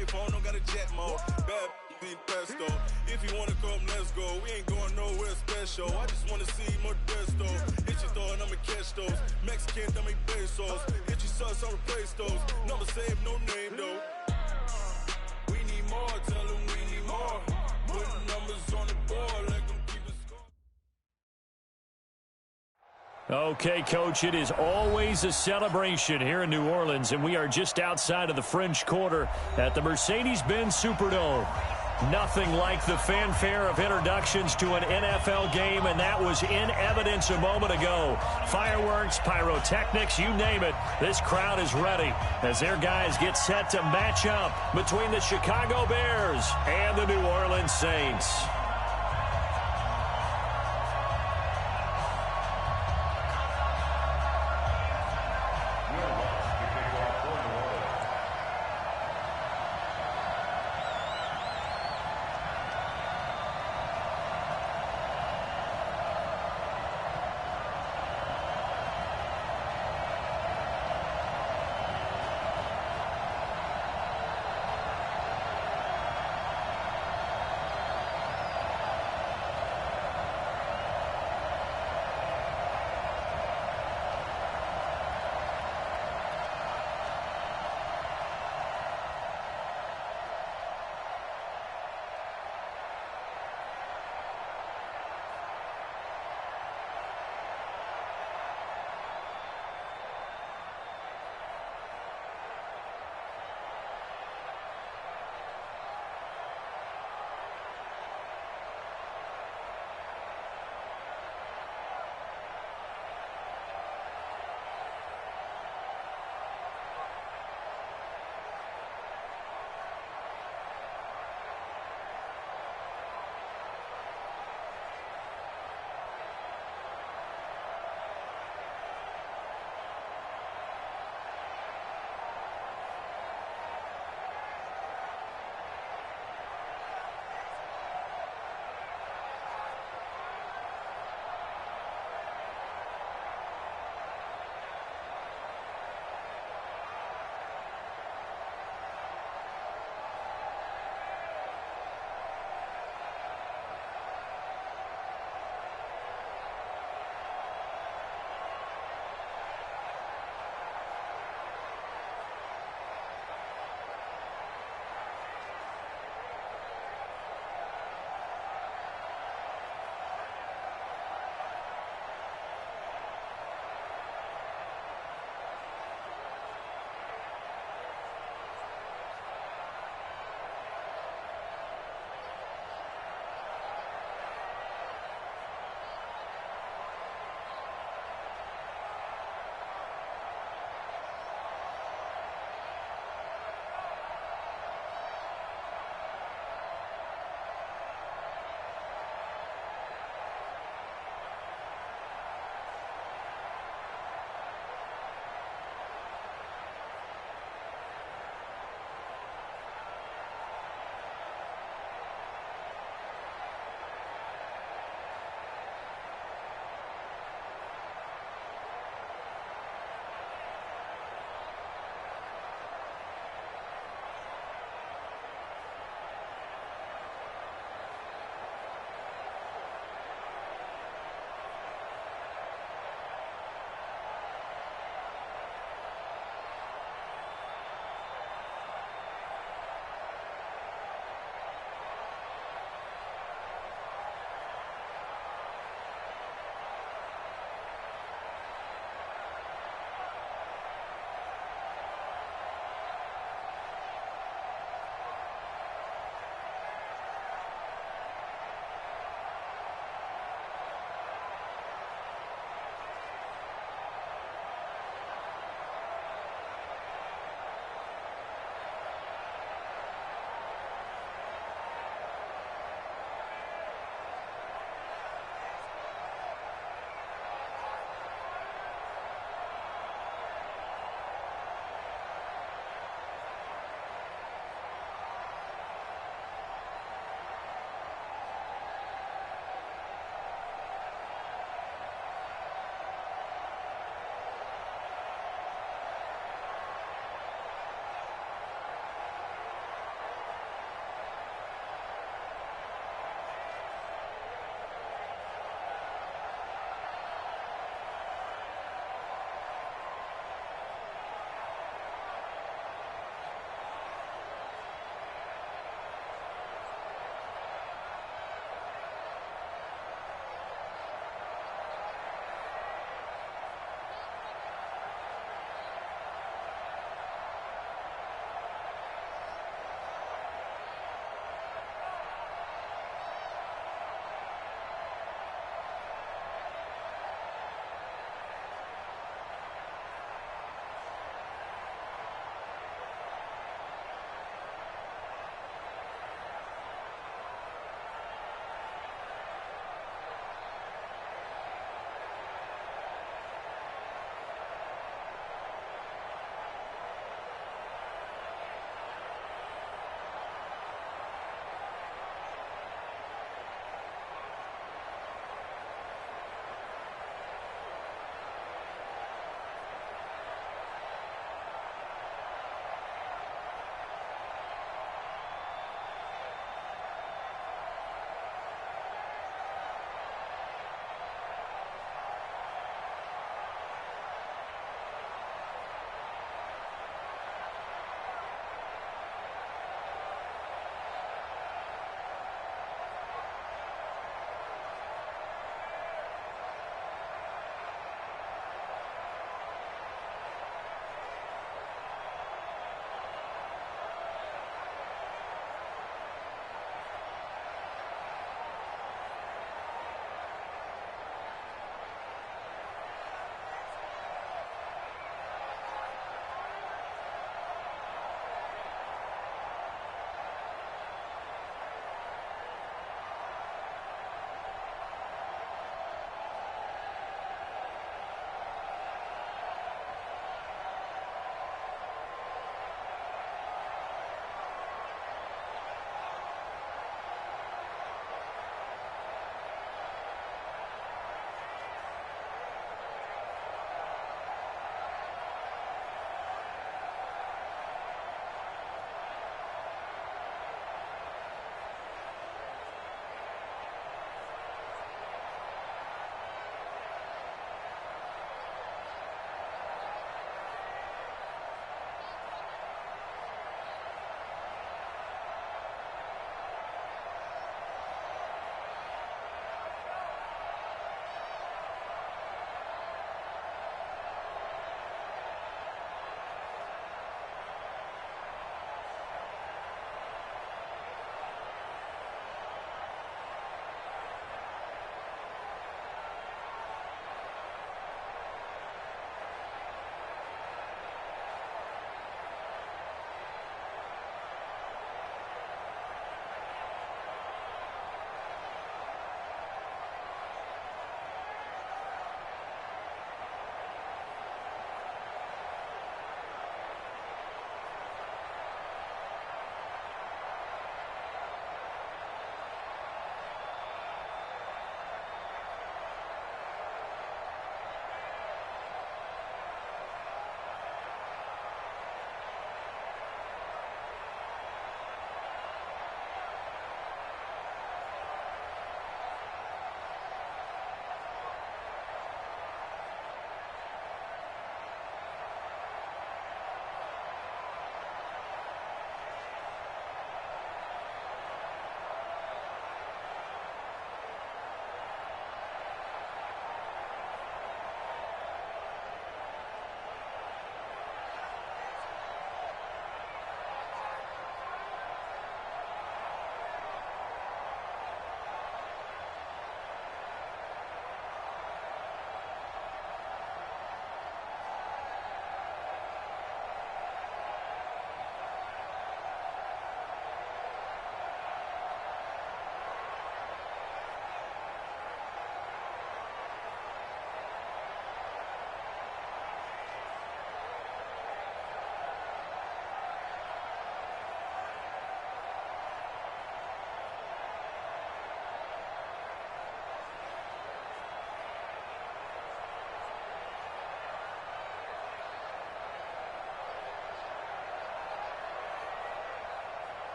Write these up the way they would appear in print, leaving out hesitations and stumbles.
iPhone, don't got a jet mode. Bad be pesto. If you wanna come, let's go. We ain't going nowhere special. I just wanna see Modesto. Hit your thought, I'ma catch those. Mexican, I make pesos. Hit your sus, I'll replace those. Number save, no name though. We need more, tell them we need more. Putting numbers on the board, let them keep it score. Okay, Coach, it is always a celebration here in New Orleans, and we are just outside of the French Quarter at the Mercedes-Benz Superdome. Nothing like the fanfare of introductions to an NFL game, and that was in evidence a moment ago. Fireworks, pyrotechnics, you name it. This crowd is ready as their guys get set to match up between the Chicago Bears and the New Orleans Saints.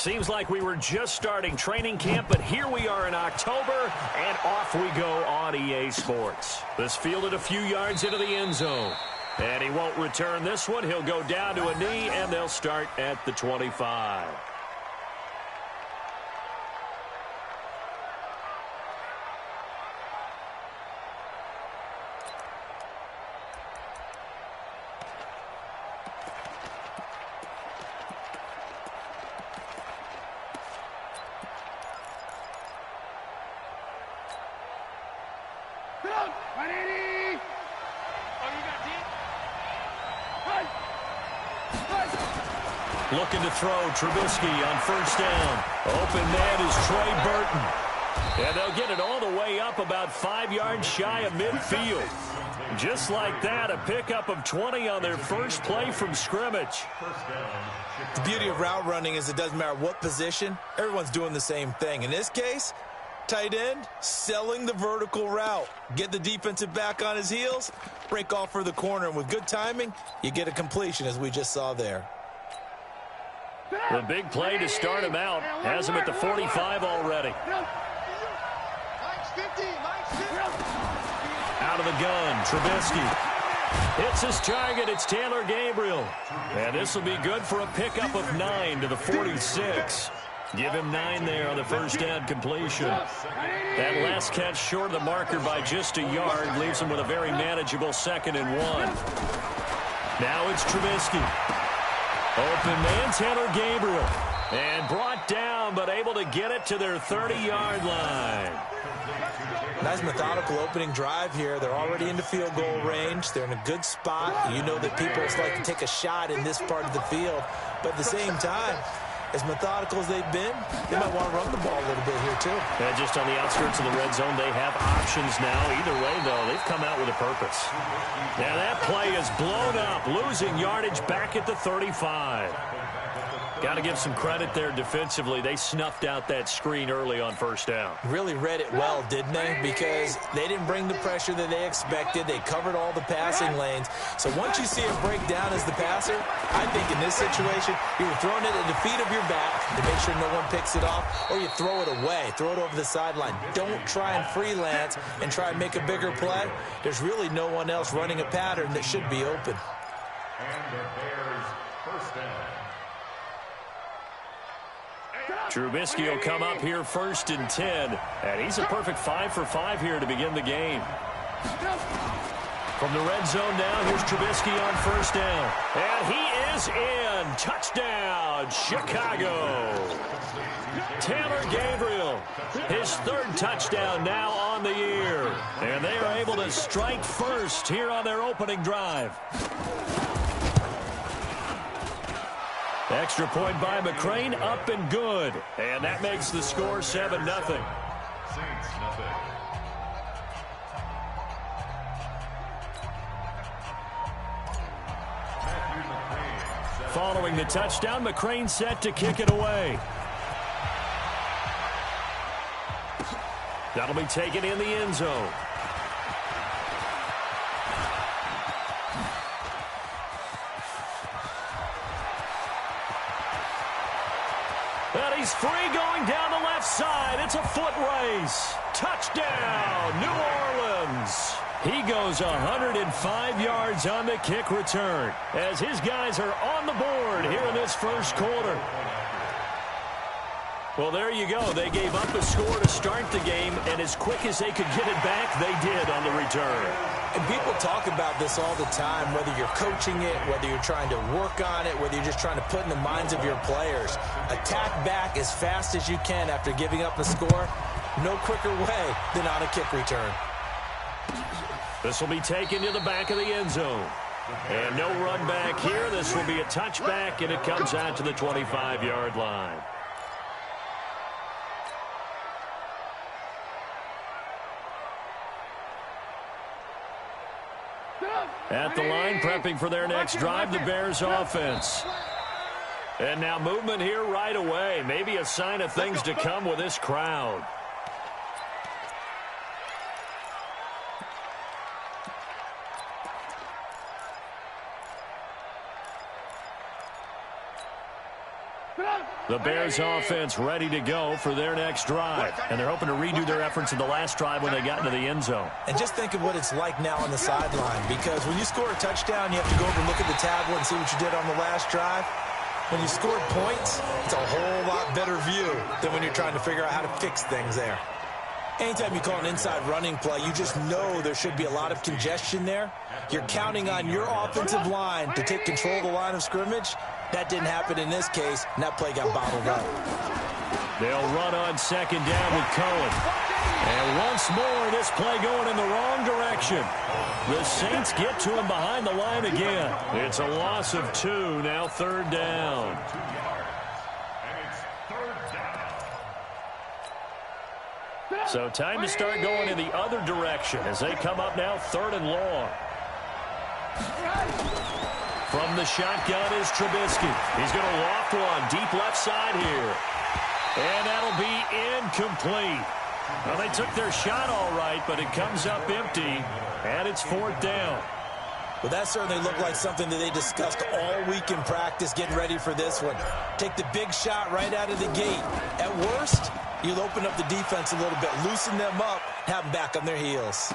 Seems like we were just starting training camp, but here we are in October, and off we go on EA Sports. This fielded a few yards into the end zone. And he won't return this one. He'll go down to a knee, and they'll start at the 25. Looking to throw, Trubisky on first down. Open man is Trey Burton. And they'll get it all the way up about 5 yards shy of midfield. Just like that, a pickup of 20 on their first play from scrimmage. The beauty of route running is it doesn't matter what position, everyone's doing the same thing. In this case, tight end, selling the vertical route. Get the defensive back on his heels, break off for the corner, and with good timing, you get a completion as we just saw there. The big play to start him out has him at the 45 already. Out of the gun, Trubisky. Hits his target. It's Taylor Gabriel. And this will be good for a pickup of 9 to the 46. Give him 9 there on the first down completion. That last catch short of the marker by just a yard leaves him with a very manageable 2nd and 1. Now it's Trubisky. Open man, Taylor Gabriel. And brought down, but able to get it to their 30-yard line. Nice methodical opening drive here. They're already into field goal range. They're in a good spot. You know that people like to take a shot in this part of the field. But at the same time, as methodical as they've been, they might want to run the ball a little bit here too. Yeah, just on the outskirts of the red zone, they have options now. Either way, though, they've come out with a purpose. Now that play is blown up, losing yardage back at the 35. Got to give some credit there defensively. They snuffed out that screen early on first down. Really read it well, didn't they? Because they didn't bring the pressure that they expected. They covered all the passing lanes. So once you see it break down as the passer, I think in this situation, you're throwing it at the feet of your back to make sure no one picks it off, or you throw it away, throw it over the sideline. Don't try and freelance and try and make a bigger play. There's really no one else running a pattern that should be open. And the Bears first down. Trubisky will come up here 1st and 10. And he's a perfect 5 for 5 here to begin the game. From the red zone now, here's Trubisky on first down. And he is in. Touchdown, Chicago. Taylor Gabriel, his 3rd touchdown now on the year. And they are able to strike first here on their opening drive. Extra point by McCrain, up and good. And that makes the score 7-0. Saints nothing. Following the touchdown, McCrain set to kick it away. That'll be taken in the end zone. And he's free going down the left side. It's a foot race. Touchdown, New Orleans. He goes 105 yards on the kick return as his guys are on the board here in this first quarter. Well, there you go. They gave up a score to start the game, and as quick as they could get it back, they did on the return. And people talk about this all the time, whether you're coaching it, whether you're trying to work on it, whether you're just trying to put in the minds of your players. Attack back as fast as you can after giving up a score. No quicker way than on a kick return. This will be taken to the back of the end zone. And no run back here. This will be a touchback, and it comes out to the 25-yard line. At the line, prepping for their next drive, the Bears offense. And now movement here right away. Maybe a sign of things to come with this crowd. The Bears offense ready to go for their next drive. And they're hoping to redo their efforts in the last drive when they got into the end zone. And just think of what it's like now on the sideline, because when you score a touchdown, you have to go over and look at the tablet and see what you did on the last drive. When you scored points, it's a whole lot better view than when you're trying to figure out how to fix things there. Anytime you call an inside running play, you just know there should be a lot of congestion there. You're counting on your offensive line to take control of the line of scrimmage. That didn't happen in this case, and that play got bottled up. They'll run on second down with Cohen. And once more, this play going in the wrong direction. The Saints get to him behind the line again. It's a loss of 2, now third down. So time to start going in the other direction as they come up now third and long. From the shotgun is Trubisky. He's going to loft one deep left side here. And that'll be incomplete. Well, they took their shot all right, but it comes up empty, and it's fourth down. Well, that certainly looked like something that they discussed all week in practice getting ready for this one. Take the big shot right out of the gate. At worst, you'll open up the defense a little bit, loosen them up, have them back on their heels.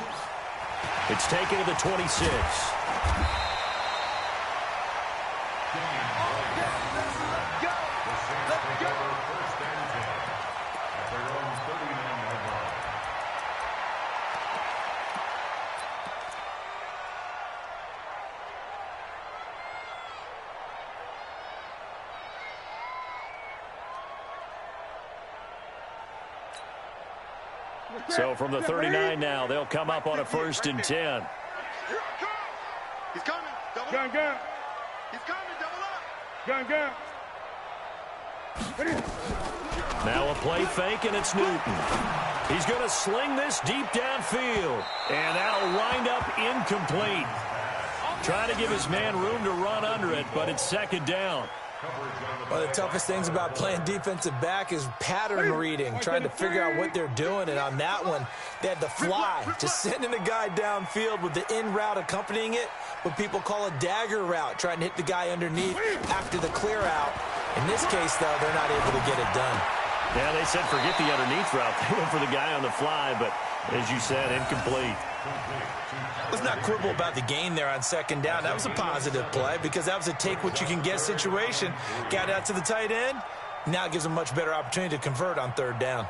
It's taken to the 26. So from the 39 now, they'll come up on a 1st and 10. He's coming. Double Gun, gun. He's coming. Double up. Gun, gun. Now a play fake, and it's Newton. He's going to sling this deep downfield, and that'll wind up incomplete. Trying to give his man room to run under it, but it's second down. One of the toughest things about playing defensive back is pattern reading, trying to figure out what they're doing. And on that one, they had to fly, just sending a guy downfield with the in route accompanying it, what people call a dagger route, trying to hit the guy underneath after the clear out. In this case, though, they're not able to get it done. Yeah, they said forget the underneath route. They went for the guy on the fly, but as you said, incomplete. Let's not quibble about the gain there on second down. That was a positive play because that was a take-what-you-can-get situation. Got out to the tight end. Now it gives them a much better opportunity to convert on third down.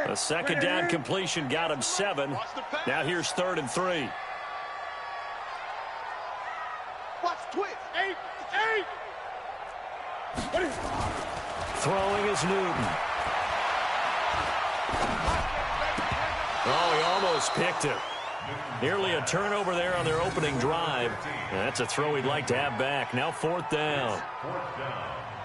A second down completion got him 7. Now here's 3rd and 3. Watch twitch. 8. Throwing is Newton. Oh, he almost picked it. Nearly a turnover there on their opening drive. And that's a throw he'd like to have back. Now 4th down.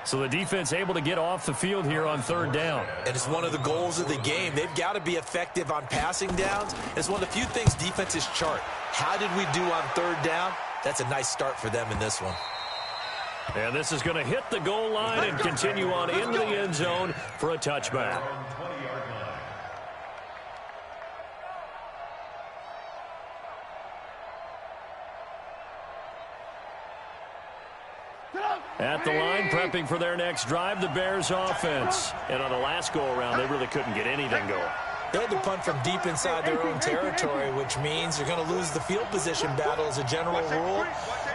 So the defense able to get off the field here on 3rd down. And it's one of the goals of the game. They've got to be effective on passing downs. It's one of the few things defenses chart. How did we do on 3rd down? That's a nice start for them in this one. And this is going to hit the goal line and continue on into the end zone for a touchback. At the line, prepping for their next drive, the Bears offense. And on the last go-around, they really couldn't get anything going. They had to punt from deep inside their own territory, which means you're going to lose the field position battle as a general rule.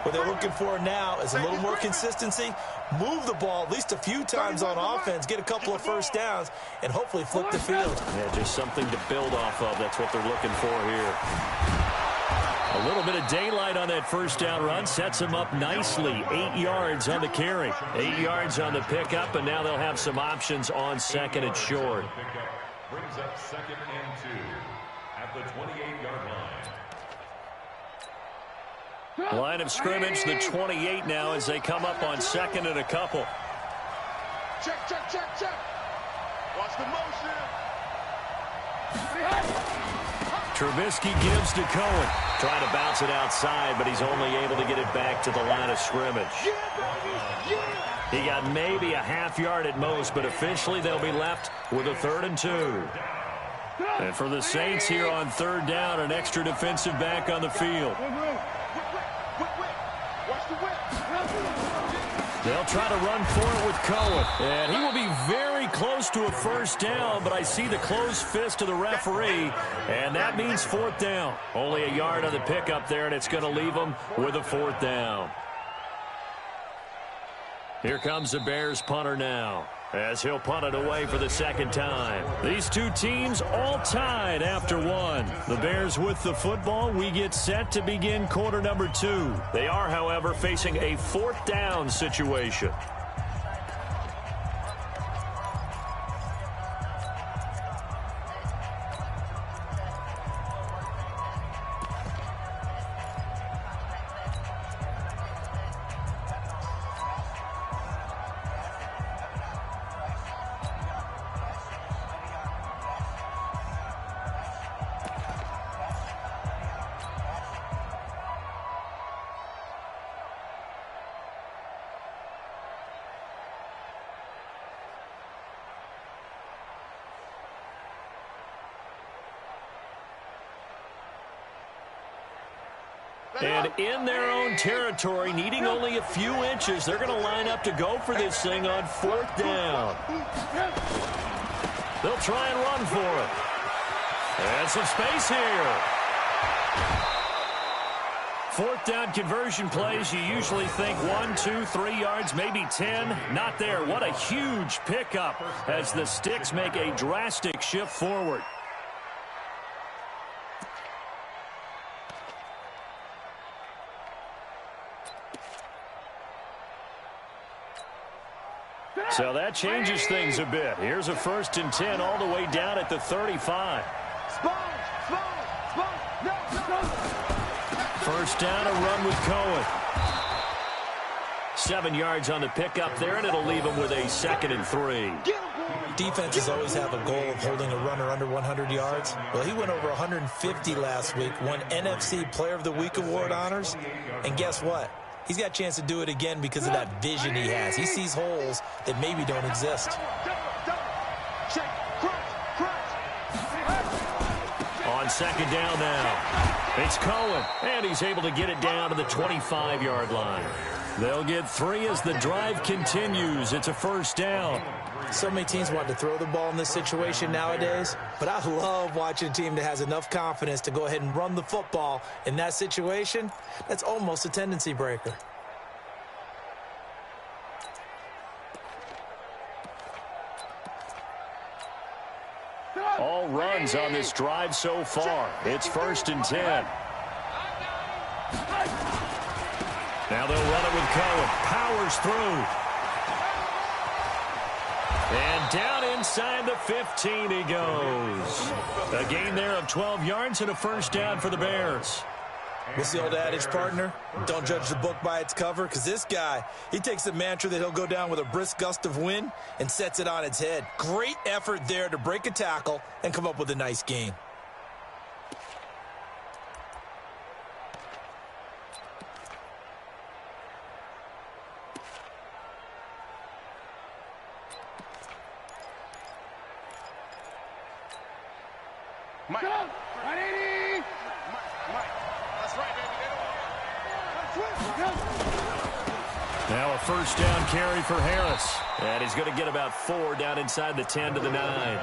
What they're looking for now is a little more consistency, move the ball at least a few times on offense, get a couple of first downs, and hopefully flip the field. Yeah, just something to build off of. That's what they're looking for here. A little bit of daylight on that first down run sets them up nicely. 8 yards on the carry, 8 yards on the pickup, and now they'll have some options on second and short. Brings up 2nd and 2 at the 28-yard line. Line of scrimmage, the 28 now as they come up on 2nd and a couple. Check. Watch the motion. Trubisky gives to Cohen. Trying to bounce it outside, but he's only able to get it back to the line of scrimmage. Yeah, baby. Yeah. He got maybe a half yard at most, but officially they'll be left with a 3rd and 2. And for the Saints here on 3rd down, an extra defensive back on the field. They'll try to run for it with Cohen. And he will be very close to a 1st down, but I see the closed fist of the referee, and that means 4th down. Only a yard on the pickup there, and it's going to leave them with a 4th down. Here comes the Bears punter now, as he'll punt it away for the 2nd time. These two teams all tied after 1. The Bears with the football. We get set to begin quarter number 2. They are, however, facing a 4th down situation. And in their own territory, needing only a few inches, they're going to line up to go for this thing on 4th down. They'll try and run for it. And some space here. 4th down conversion plays, you usually think 1, 2, 3 yards, maybe 10. Not there. What a huge pickup as the Sticks make a drastic shift forward. So that changes things a bit. Here's a 1st and 10 all the way down at the 35. 1st down, a run with Cohen. 7 yards on the pickup there, and it'll leave him with a 2nd and 3. Defenses always have a goal of holding a runner under 100 yards. Well, he went over 150 last week, won NFC Player of the Week award honors, and guess what? He's got a chance to do it again because of that vision he has. He sees holes that maybe don't exist. On 2nd down now, it's Cohen, and he's able to get it down to the 25-yard line. They'll get 3 as the drive continues. It's a 1st down. So many teams want to throw the ball in this situation nowadays, but I love watching a team that has enough confidence to go ahead and run the football. In that situation, that's almost a tendency breaker. All runs on this drive so far. It's 1st and 10. Now they'll run it with Cohen. Powers through. And down inside the 15 he goes. A gain there of 12 yards and a 1st down for the Bears. What's the old adage, partner? Don't judge the book by its cover, because this guy, he takes a mantra that he'll go down with a brisk gust of wind and sets it on its head. Great effort there to break a tackle and come up with a nice gain. Mike. 180. Mike. That's right, baby. Now a 1st down carry for Harris. And he's going to get about 4 down inside the 10 to the 9.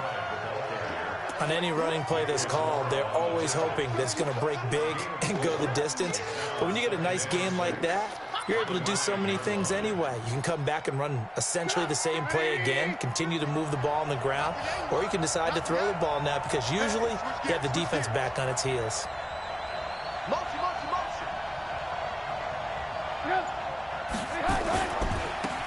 On any running play that's called, they're always hoping that it's going to break big and go the distance. But when you get a nice game like that, you're able to do so many things anyway. You can come back and run essentially the same play again, continue to move the ball on the ground, or you can decide to throw the ball now because usually you have the defense back on its heels. Motion, motion, motion.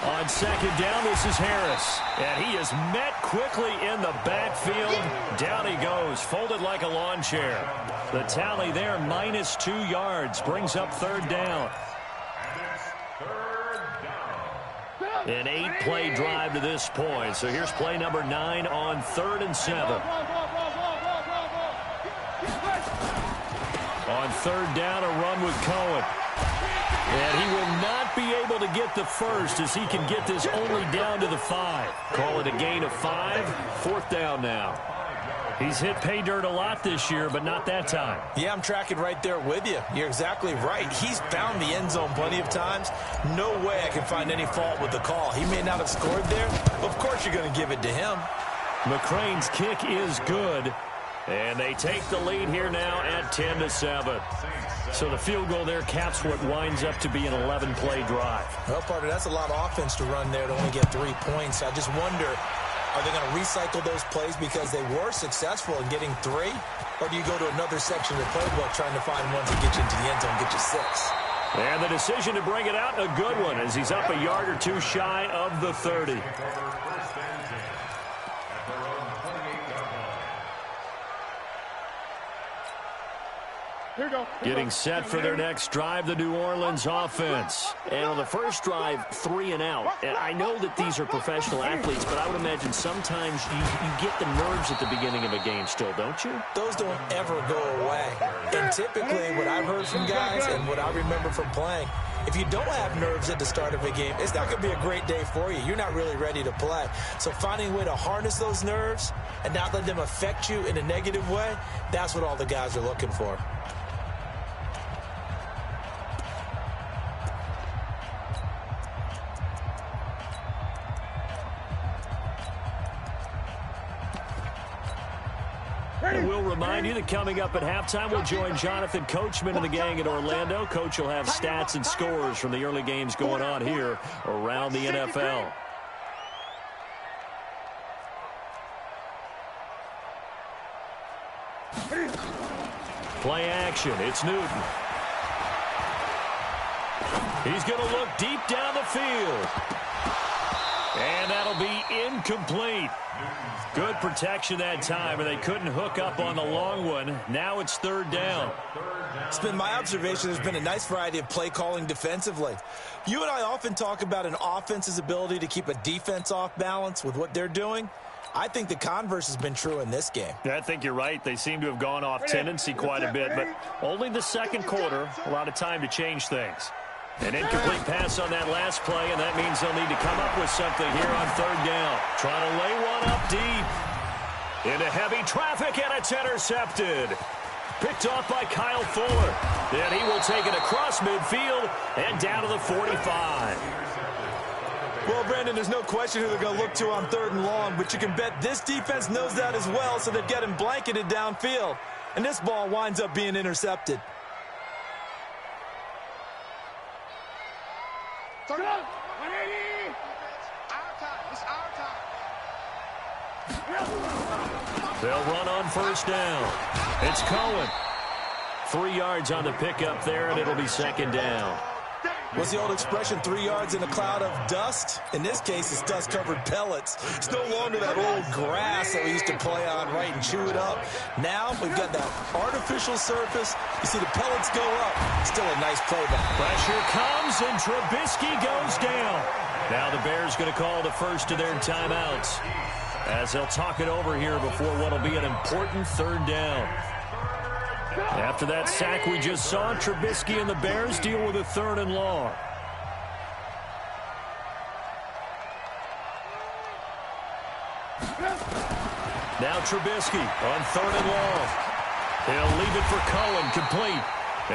On 2nd down, this is Harris. And he is met quickly in the backfield. Down he goes, folded like a lawn chair. The tally there, -2 yards, brings up 3rd down. An 8-play drive to this point. So here's play number 9 on 3rd and 7. On 3rd down, a run with Cohen. And he will not be able to get the first as he can get this only down to the 5. Call it a gain of 5. 4th down now. He's hit pay dirt a lot this year, but not that time. Yeah, I'm tracking right there with you. You're exactly right. He's found the end zone plenty of times. No way I can find any fault with the call. He may not have scored there. Of course you're going to give it to him. McCrane's kick is good. And they take the lead here now at 10-7. So the field goal there caps what winds up to be an 11-play drive. Well, partner, that's a lot of offense to run there to only get 3 points. I just wonder, are they going to recycle those plays because they were successful in getting 3? Or do you go to another section of the playbook trying to find ones that get you into the end zone and get you 6? And the decision to bring it out, a good one, as he's up a yard or 2 shy of the 30. Getting set for their next drive, the New Orleans offense. And on the first drive, 3 and out. And I know that these are professional athletes, but I would imagine sometimes you get the nerves at the beginning of a game still, don't you? Those don't ever go away. And typically, what I've heard from guys and what I remember from playing, if you don't have nerves at the start of a game, it's not going to be a great day for you. You're not really ready to play. So finding a way to harness those nerves and not let them affect you in a negative way, that's what all the guys are looking for. And we'll remind you that coming up at halftime, we'll join Jonathan Coachman and the gang in Orlando. Coach will have stats and scores from the early games going on here around the NFL. Play action. It's Newton. He's going to look deep down the field. And that'll be incomplete. Good protection that time, and they couldn't hook up on the long one. Now it's 3rd down. It's been my observation there's been a nice variety of play calling defensively. You and I often talk about an offense's ability to keep a defense off balance with what they're doing. I think the converse has been true in this game. Yeah, I think you're right. They seem to have gone off tendency quite a bit, but only the second quarter, a lot of time to change things. An incomplete pass on that last play, and that means they'll need to come up with something here on 3rd down. Trying to lay one up deep. Into heavy traffic, and it's intercepted. Picked off by Kyle Fuller. And he will take it across midfield and down to the 45. Well, Brandon, there's no question who they're going to look to on 3rd and long, but you can bet this defense knows that as well, so they've got him blanketed downfield. And this ball winds up being intercepted. Turn it up. 180. Our time. It's our time. They'll run on 1st down. It's Cohen. 3 yards on the pickup there, and it'll be 2nd down. What's the old expression, 3 yards in a cloud of dust? In this case, it's dust-covered pellets. It's no longer that old grass that we used to play on, right, and chew it up. Now we've got that artificial surface. You see the pellets go up. Still a nice playback. Pressure comes, and Trubisky goes down. Now the Bears going to call the first of their timeouts as they'll talk it over here before what will be an important 3rd down. After that sack we just saw, Trubisky and the Bears deal with a 3rd and long. Now Trubisky on 3rd and long. He'll leave it for Cohen, complete.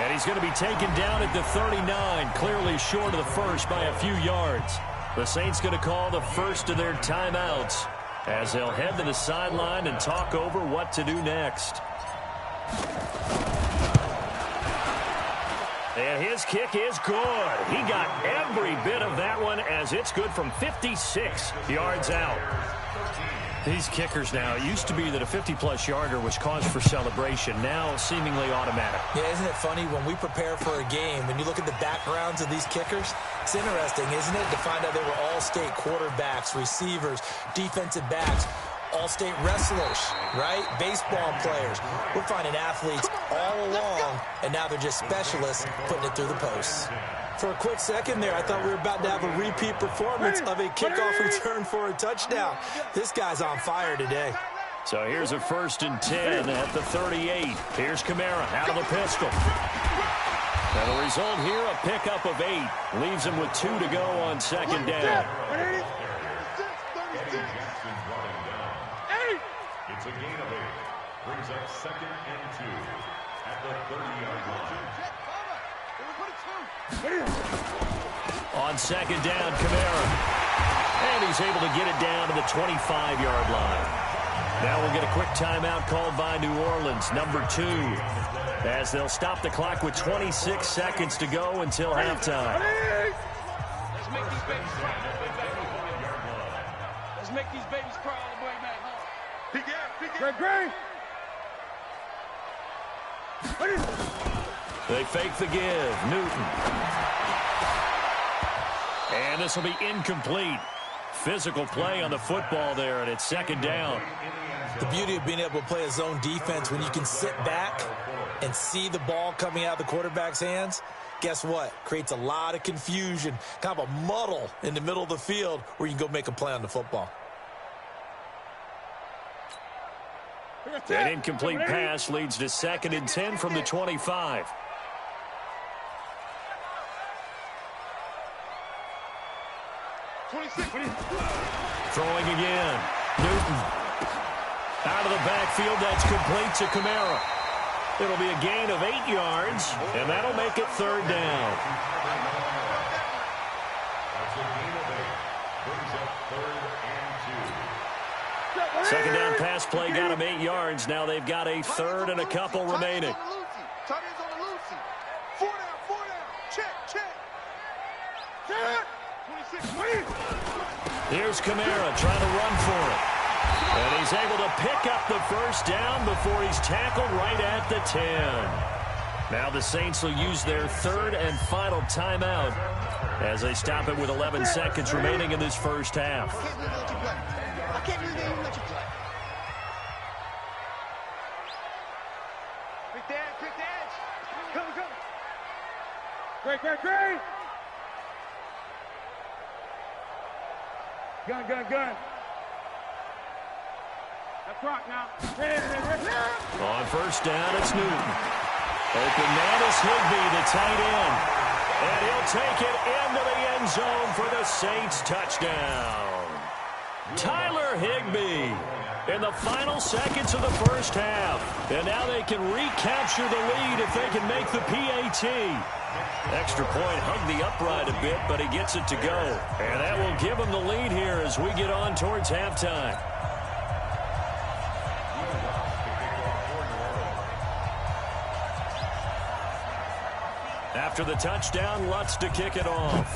And he's going to be taken down at the 39, clearly short of the first by a few yards. The Saints going to call the first of their timeouts as they'll head to the sideline and talk over what to do next. And his kick is good. He got every bit of that one as it's good from 56 yards out. These kickers now, it used to be that a 50-plus yarder was cause for celebration. Now seemingly automatic. Yeah, isn't it funny when we prepare for a game, when you look at the backgrounds of these kickers, it's interesting, isn't it, to find out they were all-state quarterbacks, receivers, defensive backs, all-state wrestlers, right? Baseball players. We're finding athletes all along, and now they're just specialists putting it through the posts. For a quick second there, I thought we were about to have a repeat performance of a kickoff return for a touchdown. This guy's on fire today. So here's a 1st and 10 at the 38. Here's Kamara out of the pistol. And the result here, a pickup of 8. Leaves him with 2 to go on second down. It's a gain of 8. Brings up 2nd and 2 at the 30-yard line. On second down, Kamara. And he's able to get it down to the 25-yard line. Now we'll get a quick timeout called by New Orleans, number 2, as they'll stop the clock with 26 seconds to go until halftime. Let's make these babies cry. Let's make these babies cry all the way back home. They fake the give. Newton. And this will be incomplete. Physical play on the football there, and it's second down. The beauty of being able to play a zone defense when you can sit back and see the ball coming out of the quarterback's hands, guess what? Creates a lot of confusion, kind of a muddle in the middle of the field where you can go make a play on the football. That incomplete pass leads to 2nd and 10 from the 25. Throwing again. Newton. Out of the backfield, that's complete to Kamara. It'll be a gain of 8 yards, and that'll make it third down. Second down pass play got him 8 yards. Now they've got a third and a couple remaining. Tight ends on the Lucy. 4 down. Check. 26. Here's Kamara trying to run for it. And he's able to pick up the first down before he's tackled right at the 10. Now the Saints will use their third and final timeout as they stop it with 11 seconds remaining in this first half. I can't believe they even let you play. Quick edge. Come. Great. Gun. That's rock now. On first down, it's Newton. Open man is Higbee, the tight end. And he'll take it into the end zone for the Saints touchdown. Tyler Higbee in the final seconds of the first half. And now they can recapture the lead if they can make the PAT. Extra point hugged the upright a bit, but he gets it to go. And that will give him the lead here as we get on towards halftime. After the touchdown, Lutz to kick it off.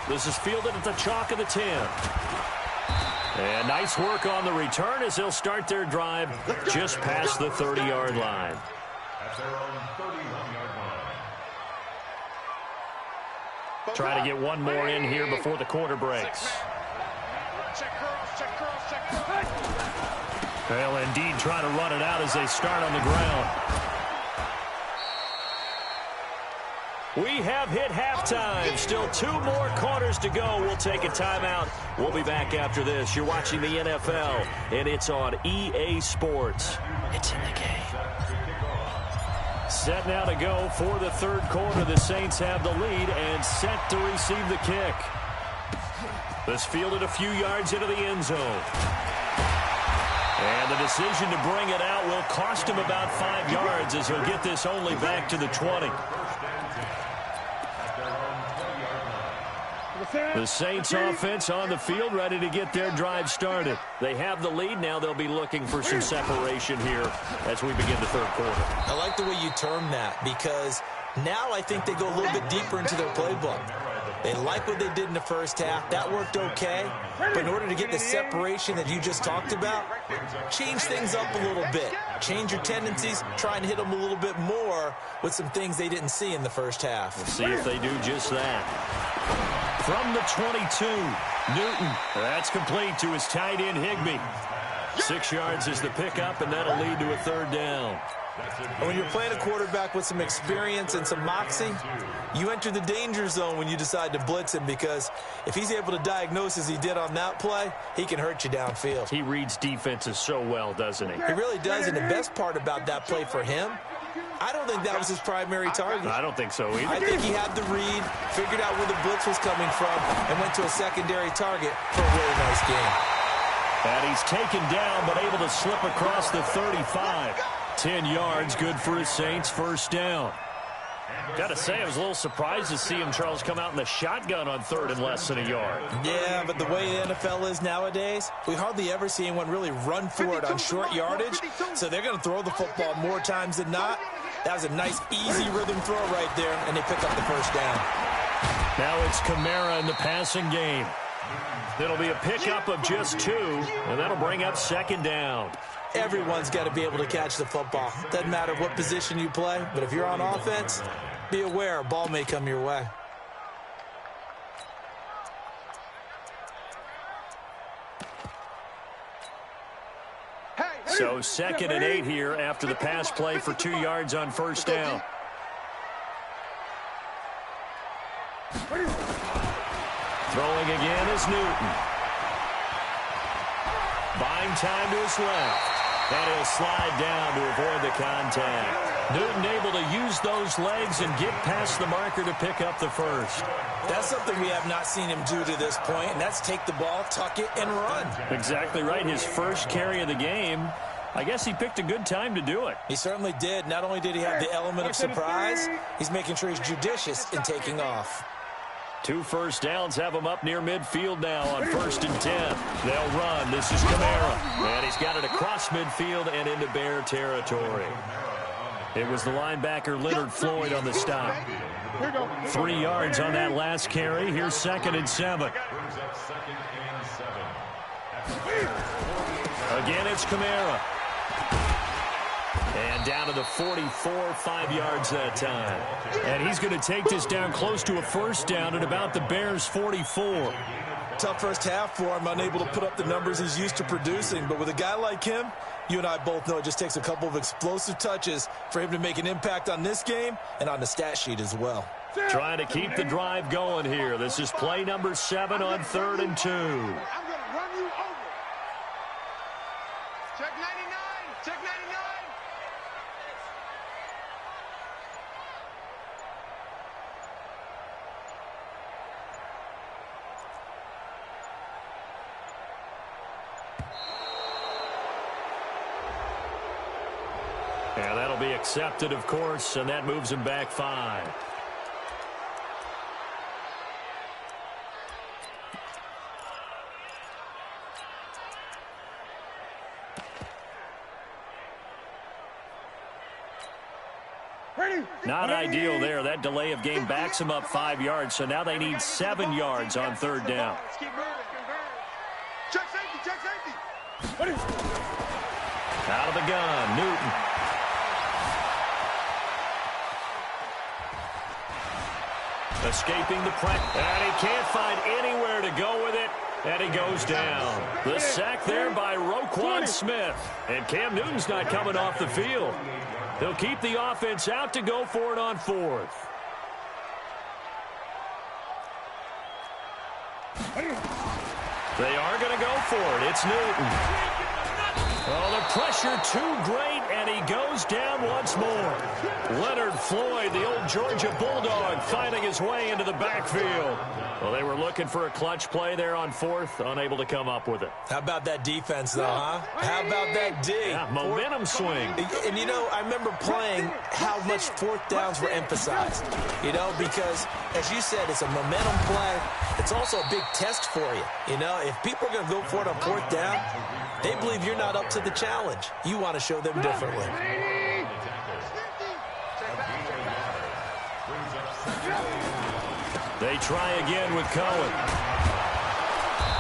This is fielded at the chalk of the 10. And nice work on the return as they'll start their drive just past the 30-yard line. At their own 31-yard line. Try to get one more in here before the quarter breaks. Check curls. They'll indeed try to run it out as they start on the ground. We have hit halftime. Still 2 more quarters to go. We'll take a timeout. We'll be back after this. You're watching the NFL, and it's on EA Sports. It's in the game. Set now to go for the third quarter. The Saints have the lead and set to receive the kick. This fielded a few yards into the end zone. And the decision to bring it out will cost him about 5 yards as he'll get this only back to the 20. The Saints offense on the field ready to get their drive started. They have the lead. Now they'll be looking for some separation here as we begin the third quarter. I like the way you term that because now I think they go a little bit deeper into their playbook. They like what they did in the first half. That worked okay. But in order to get the separation that you just talked about, change things up a little bit. Change your tendencies. Try and hit them a little bit more with some things they didn't see in the first half. We'll see if they do just that. From the 22, Newton. That's complete to his tight end, Higbee. 6 yards is the pickup, and that'll lead to a third down. And when you're playing a quarterback with some experience and some moxie, you enter the danger zone when you decide to blitz him, because if he's able to diagnose as he did on that play, he can hurt you downfield. He reads defenses so well, doesn't he? He really does, and the best part about that play for him, I don't think that was his primary target. I don't think so either. I think he had the read, figured out where the blitz was coming from, and went to a secondary target for a really nice game. And he's taken down, but able to slip across the 35. 10 yards, good for his Saints, first down. Got to say, I was a little surprised to see him, Charles, come out in the shotgun on third and less than a yard. Yeah, but the way the NFL is nowadays, we hardly ever see anyone really run for it on short yardage, so they're going to throw the football more times than not. That was a nice, easy rhythm throw right there, and they pick up the first down. Now it's Kamara in the passing game. It'll be a pickup of just 2, and that'll bring up second down. Everyone's got to be able to catch the football. Doesn't matter what position you play, but if you're on offense, be aware a ball may come your way. So 2nd and 8 here after the pass play for 2 yards on first down. Throwing again is Newton. Buying time to his left. And he'll slide down to avoid the contact. Newton able to use those legs and get past the marker to pick up the first. That's something we have not seen him do to this point, and that's take the ball, tuck it, and run. Exactly right. His first carry of the game. I guess he picked a good time to do it. He certainly did. Not only did he have the element of surprise, he's making sure he's judicious in taking off. 2 first downs have him up near midfield now on 1st and 10. They'll run. This is Kamara. And he's got it across midfield and into Bear territory. It was the linebacker Leonard Floyd on the stop. 3 yards on that last carry. Here's 2nd and 7. Again, it's Kamara. And down to the 44, 5 yards that time. And he's going to take this down close to a first down at about the Bears' 44. Tough first half for him, unable to put up the numbers he's used to producing. But with a guy like him, you and I both know it just takes a couple of explosive touches for him to make an impact on this game and on the stat sheet as well. Trying to keep the drive going here. This is play number 7 on 3rd and 2. I'm going to run you over. Check 99. Check 99. Yeah, that'll be accepted, of course, and that moves him back 5. Not ideal there. That delay of game backs him up 5 yards, so now they need 7 yards on 3rd down. Check safety. Check safety. Out of the gun, Newton. Escaping the pressure, and he can't find anywhere to go with it, and he goes down. The sack there by Roquan Smith, and Cam Newton's not coming off the field. They'll keep the offense out to go for it on 4th. They are going to go for it. It's Newton. Oh, the pressure too great, and he goes down once more. Leonard Floyd, the old Georgia Bulldog, finding his way into the backfield. Well, they were looking for a clutch play there on 4th, unable to come up with it. How about that defense, though, huh? How about that D? Yeah, momentum swing. And, you know, I remember playing how much 4th downs were emphasized, you know, because, as you said, it's a momentum play. It's also a big test for you. You know, if people are going to go for it on 4th down, they believe you're not up to the challenge. You want to show them differently. They try again with Cohen.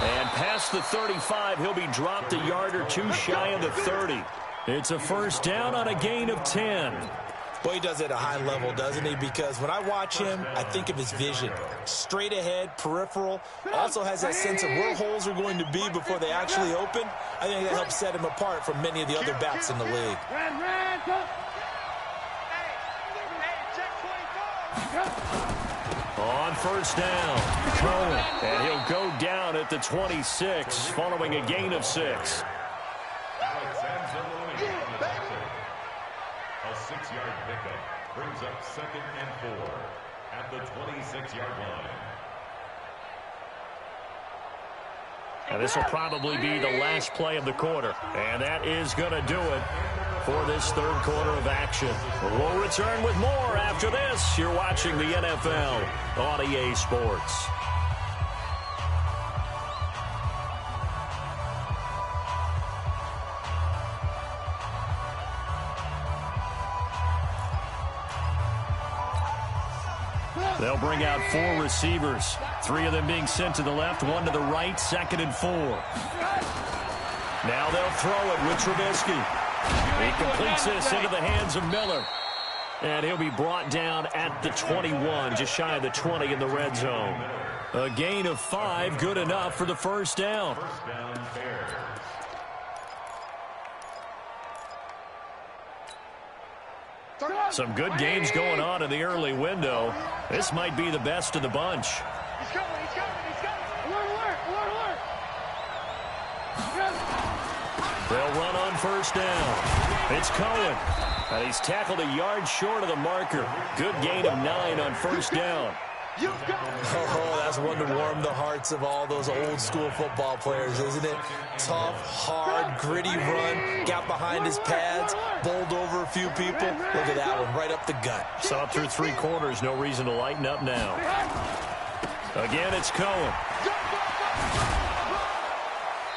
And past the 35, he'll be dropped a yard or two shy of the 30. It's a first down on a gain of 10. Boy, he does it at a high level, doesn't he? Because when I watch him, I think of his vision. Straight ahead, peripheral. Also has that sense of where holes are going to be before they actually open. I think that helps set him apart from many of the other backs in the league. On first down, Cohen, and he'll go down at the 26 following a gain of 6. A 6-yard pickup brings up 2nd and 4 at the 26-yard line. And this will probably be the last play of the quarter. And that is going to do it for this third quarter of action. We'll return with more after this. You're watching the NFL on EA Sports. They'll bring out 4 receivers, 3 of them being sent to the left, 1 to the right, 2nd and 4. Now they'll throw it with Trubisky. He completes this into the hands of Miller. And he'll be brought down at the 21, just shy of the 20 in the red zone. A gain of 5, good enough for the first down. First down, Bears. Some good games going on in the early window. This might be the best of the bunch. He's coming, he's coming, he's coming. Alert, alert, alert, alert. They'll run on first down. It's Cohen. And he's tackled a yard short of the marker. Good gain of 9 on first down. Oh, that's one to warm the hearts of all those old-school football players, isn't it? Tough, hard, gritty run. Got behind his pads, bowled over a few people. Look at that one, right up the gut. Saw through 3 quarters, no reason to lighten up now. Again, it's Cohen.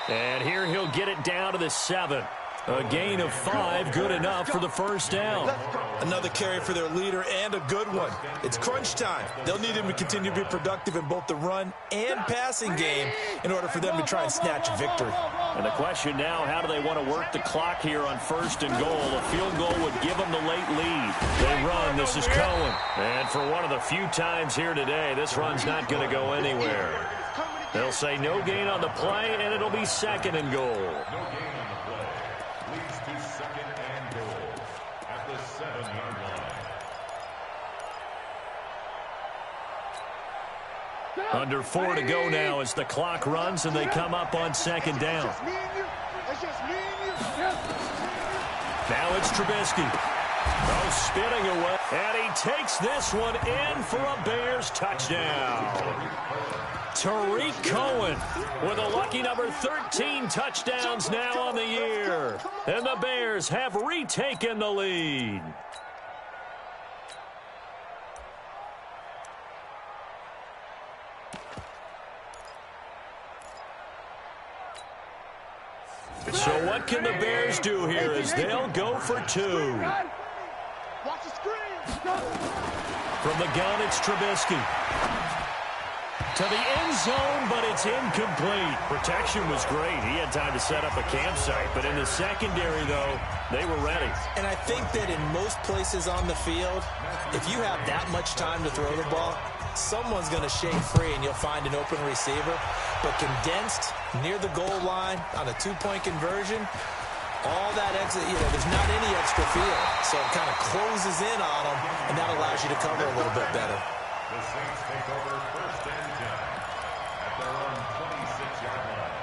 And here he'll get it down to the 7. A gain of 5, good enough for the first down. Another carry for their leader and a good one. It's crunch time. They'll need him to continue to be productive in both the run and passing game in order for them to try and snatch a victory. And the question now, how do they want to work the clock here on first and goal? A field goal would give them the late lead. They run. This is Cohen. And for one of the few times here today, this run's not going to go anywhere. They'll say no gain on the play, and it'll be 2nd and goal. No gain on the play. Leads to 2nd and goal at the 7-yard line. Under 4 to go now as the clock runs, and they come up on 2nd down. Now it's Trubisky. Oh, spinning away. And he takes this one in for a Bears touchdown. Tariq Cohen with a lucky number 13 touchdowns now on the year. And the Bears have retaken the lead. So what can the Bears do here as they'll go for 2? Watch the screen. From the gun, it's Trubisky. To the end zone, but it's incomplete. Protection was great. He had time to set up a campsite, but in the secondary, though, they were ready. And I think that in most places on the field, if you have that much time to throw the ball, someone's going to shake free and you'll find an open receiver. But condensed near the goal line on a 2-point conversion, all that exit, there's not any extra field. So it kind of closes in on them, and that allows you to cover a little bit better. The Saints take over 1st and 10 at their own 26-yard line.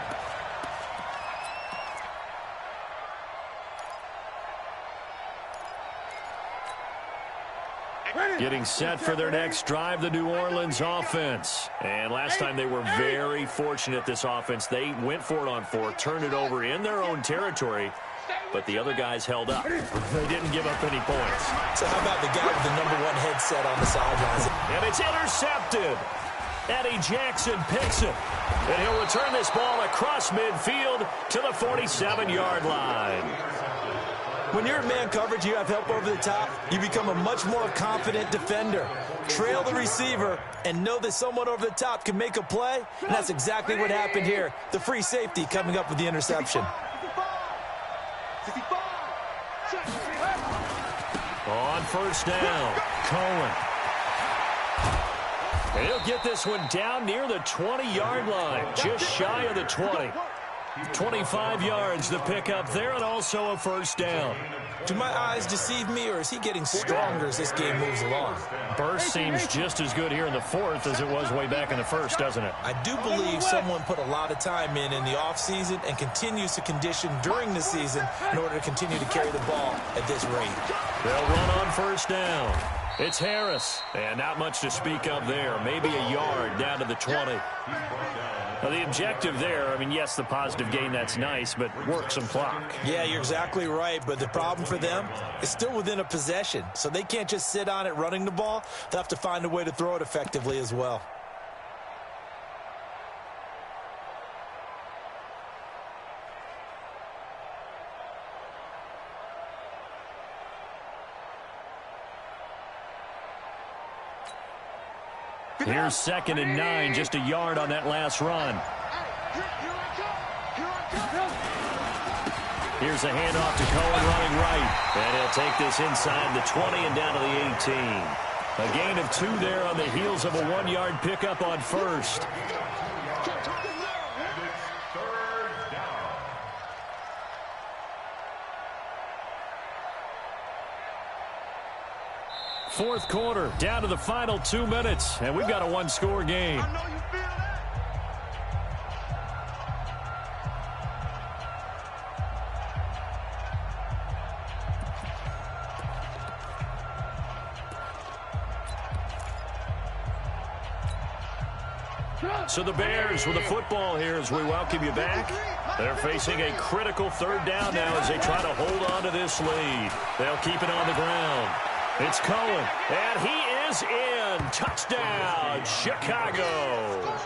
Getting set for their next drive, the New Orleans offense. And last time they were very fortunate, this offense. They went for it on 4, turned it over in their own territory, but the other guys held up. They didn't give up any points. So how about the guy with the #1 headset on the sidelines? And it's intercepted. Eddie Jackson picks it. And he'll return this ball across midfield to the 47-yard line. When you're in man coverage, you have help over the top, you become a much more confident defender. Trail the receiver and know that someone over the top can make a play, and that's exactly what happened here. The free safety coming up with the interception. On first down, Cohen. And he'll get this one down near the 20-yard line, just shy of the 20. 25 yards the pickup there, and also a first down. Do my eyes deceive me, or is he getting stronger as this game moves along? Burst seems just as good here in the fourth as it was way back in the first, doesn't it? I do believe someone put a lot of time in the offseason and continues to condition during the season in order to continue to carry the ball at this rate. They'll run on first down. It's Harris, and not much to speak of there. Maybe a yard down to the 20. Now, the objective there, I mean, yes, the positive gain, that's nice, but work some clock. Yeah, you're exactly right, but the problem for them is still within a possession, so they can't just sit on it running the ball. They'll have to find a way to throw it effectively as well. Here's 2nd and 9, just a yard on that last run. Here's a handoff to Cohen running right. And he'll take this inside the 20 and down to the 18. A gain of 2 there on the heels of a 1-yard pickup on first. Fourth quarter, down to the final 2 minutes, and we've got a 1-score game. I know you feel that. So the Bears with the football here as we welcome you back. They're facing a critical 3rd down now as they try to hold on to this lead. They'll keep it on the ground. It's Cohen, and he is in. Touchdown, Chicago.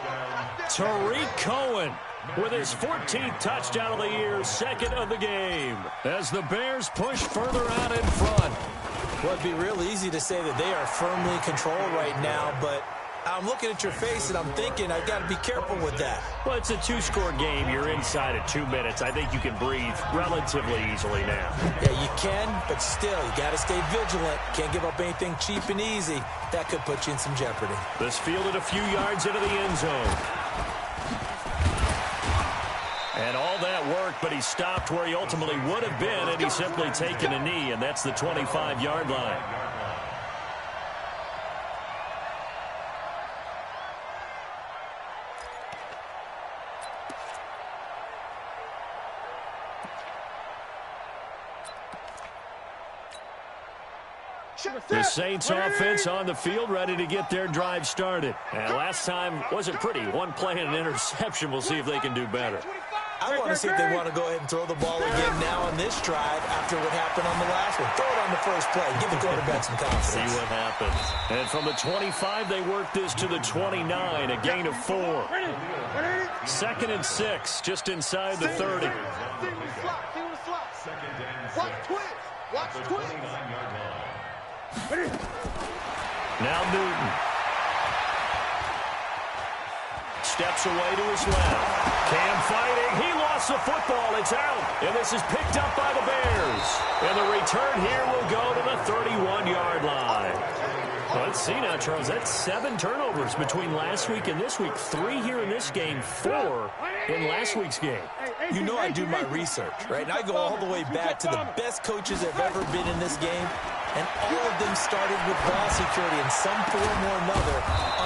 Tariq Cohen with his 14th touchdown of the year, 2nd of the game, as the Bears push further out in front. Well, it'd be real easy to say that they are firmly in control right now, but I'm looking at your face and I'm thinking I've got to be careful with that. Well, it's a 2-score game. You're inside at 2 minutes. I think you can breathe relatively easily now. Yeah, you can, but still, you got to stay vigilant. Can't give up anything cheap and easy. That could put you in some jeopardy. This fielded a few yards into the end zone. And all that work, but he stopped where he ultimately would have been, and he's simply taken a knee, and that's the 25-yard line. The Saints offense on the field, ready to get their drive started. And last time wasn't pretty. One play and an interception. We'll see if they can do better. I want to see if they want to go ahead and throw the ball again now on this drive after what happened on the last one. Throw it on the first play. Give the quarterback some confidence. See what happens. And from the 25, they work this to the 29, a gain of 4. 2nd and 6, just inside the 30. Watch twins. Watch twins. Now Newton. Steps away to his left. Cam fighting. He lost the football. It's out. And this is picked up by the Bears. And the return here will go to the 31-yard line. Let's see now, Charles. That's 7 turnovers between last week and this week. 3 here in this game, 4 in last week's game. You know I do my research, right? And I go all the way back to the best coaches that have ever been in this game. And all of them started with ball security in some form or another,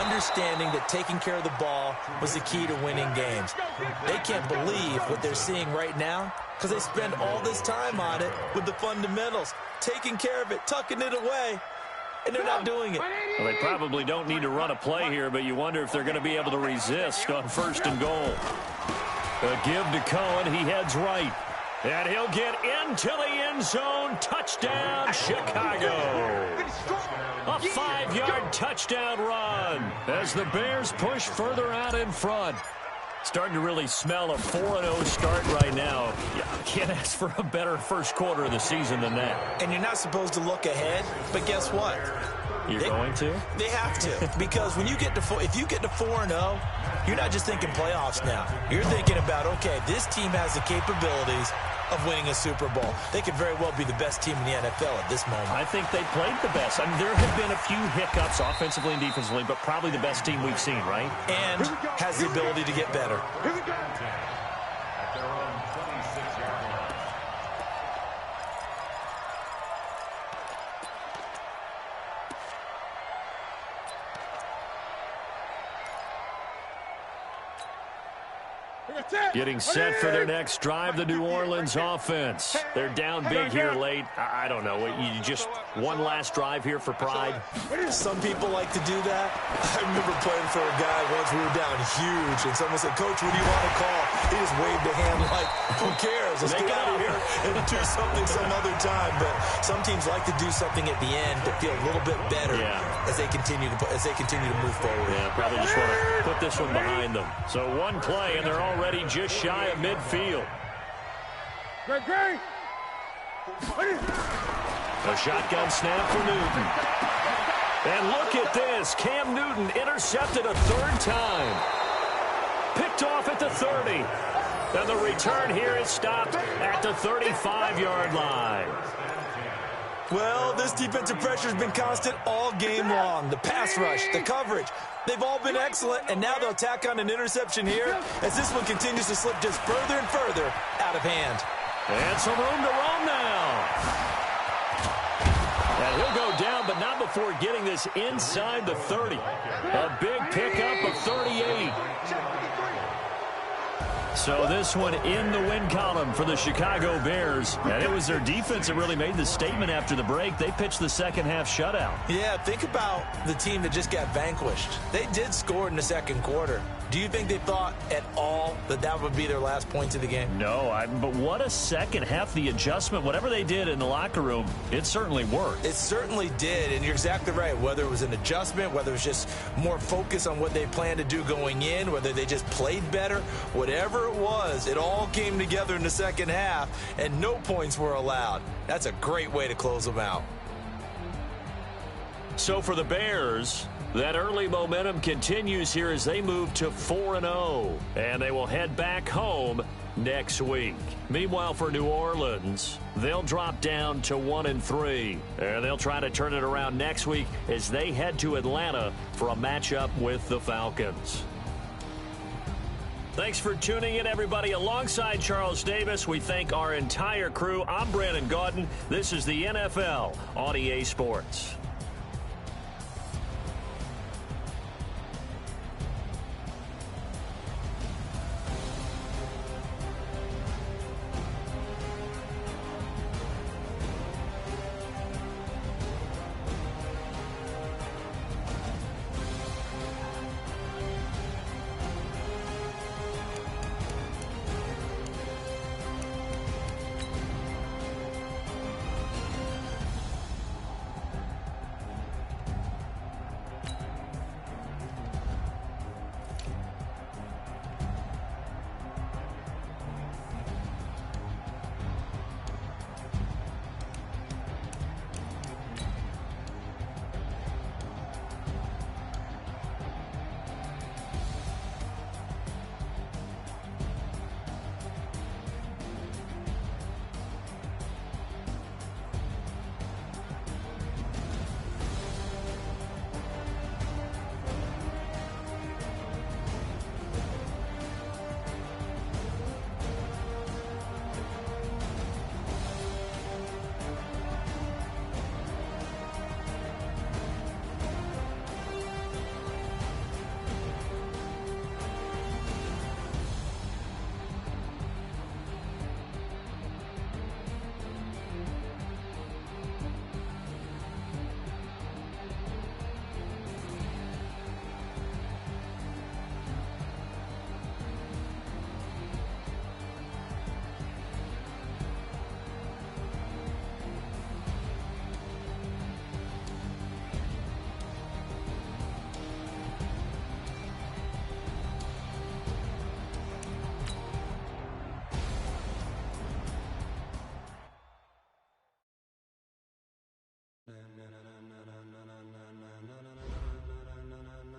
understanding that taking care of the ball was the key to winning games. They can't believe what they're seeing right now because they spend all this time on it with the fundamentals, taking care of it, tucking it away, and they're not doing it. Well, they probably don't need to run a play here, but you wonder if they're going to be able to resist on 1st and goal. A give to Cohen. He heads right. And he'll get into the end zone. Touchdown, Chicago. A 5-yard touchdown run as the Bears push further out in front. Starting to really smell a 4-0 start right now. You can't ask for a better first quarter of the season than that. And you're not supposed to look ahead, but guess what? You're going to? They have to, because when you get to if you get to 4-0, you're not just thinking playoffs now. You're thinking about, okay, this team has the capabilities of winning a Super Bowl. They could very well be the best team in the NFL at this moment. I think they played the best. I mean, there have been a few hiccups offensively and defensively, but probably the best team we've seen, right? And has the ability to get better. At their own 26-yard line. Getting set for their next drive, the New Orleans offense. They're down big here late. I don't know. You just one last drive here for pride? Some people like to do that. I remember playing for a guy once. We were down huge, and someone said, "Coach, what do you want to call?" He just waved a hand like, "Who cares? Let's get out of here and do something some other time." But some teams like to do something at the end to feel a little bit better as they continue to move forward. Yeah, probably just want to put this one behind them. So one play, and they're already just shy of midfield. A shotgun snap for Newton. And look at this. Cam Newton intercepted a third time. Picked off at the 30. And the return here is stopped at the 35-yard line. Well, this defensive pressure has been constant all game long. The pass rush, the coverage, they've all been excellent, and now they'll tack on an interception here as this one continues to slip just further and further out of hand. And some room to roam now. And he'll go down, but not before getting this inside the 30. A big pickup of 38. So this one in the win column for the Chicago Bears. And it was their defense that really made the statement after the break. They pitched the second half shutout. Yeah, think about the team that just got vanquished. They did score in the second quarter. Do you think they thought at all that that would be their last points of the game? No, but what a second half. The adjustment, whatever they did in the locker room, it certainly worked. It certainly did, and you're exactly right. Whether it was an adjustment, whether it was just more focus on what they planned to do going in, whether they just played better, whatever it was, it all came together in the second half, and no points were allowed. That's a great way to close them out. So for the Bears, that early momentum continues here as they move to 4-0, and they will head back home next week. Meanwhile, for New Orleans, they'll drop down to 1-3, and they'll try to turn it around next week as they head to Atlanta for a matchup with the Falcons. Thanks for tuning in, everybody. Alongside Charles Davis, we thank our entire crew. I'm Brandon Gaudin. This is the NFL on EA Sports.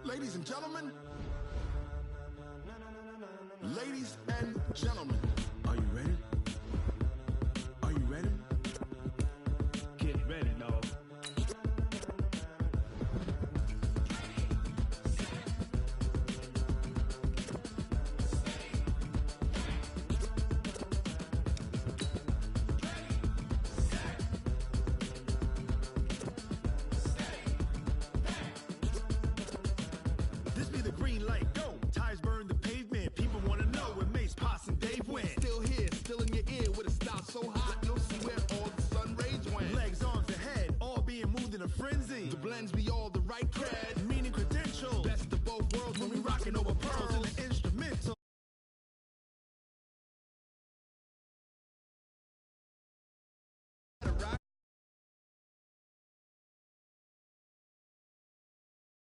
Ladies and gentlemen,